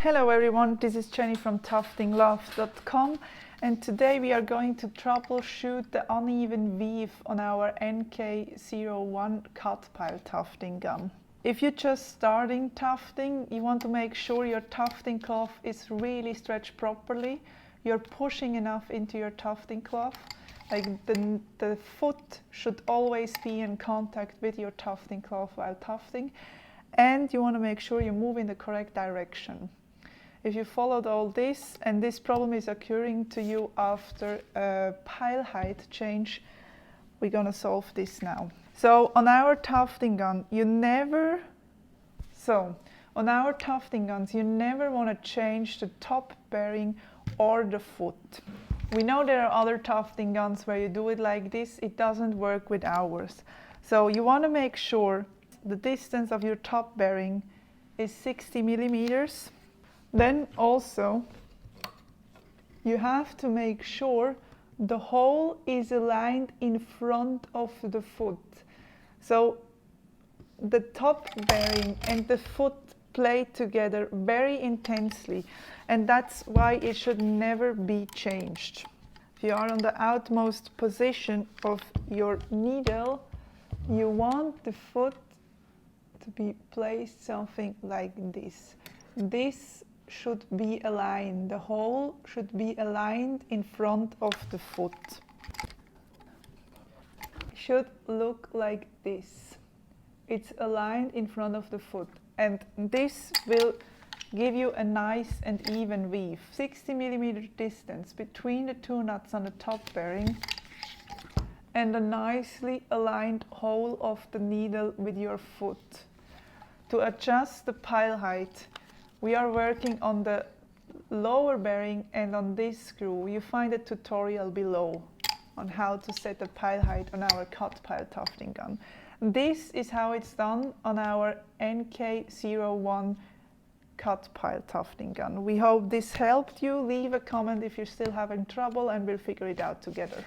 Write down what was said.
Hello everyone, this is Jenny from Tuftinglove.com, and today we are going to troubleshoot the uneven weave on our NK01 cut pile tufting gun. If you're just starting tufting, you want to make sure your tufting cloth is really stretched properly. You're pushing enough into your tufting cloth. Like the foot should always be in contact with your tufting cloth while tufting. And you want to make sure you move in the correct direction. If you followed all this and this problem is occurring to you after a pile height change, we're going to solve this now. So on our tufting gun, you never want to change the top bearing or the foot. We know there are other tufting guns where you do it like this. It doesn't work with ours. So you want to make sure the distance of your top bearing is 60 millimeters. Then also you have to make sure the hole is aligned in front of the foot. So the top bearing and the foot play together very intensely, and that's why it should never be changed. If you are on the outmost position of your needle, you want the foot to be placed something like this. This should be aligned. The hole should be aligned in front of the foot. It should look like this. It's aligned in front of the foot, and this will give you a nice and even weave. 60 millimeter distance between the two nuts on the top bearing and a nicely aligned hole of the needle with your foot. To adjust the pile height, we are working on the lower bearing and on this screw. You find a tutorial below on how to set the pile height on our cut pile tufting gun. This is how it's done on our NK01 cut pile tufting gun. We hope this helped you. Leave a comment if you're still having trouble and we'll figure it out together.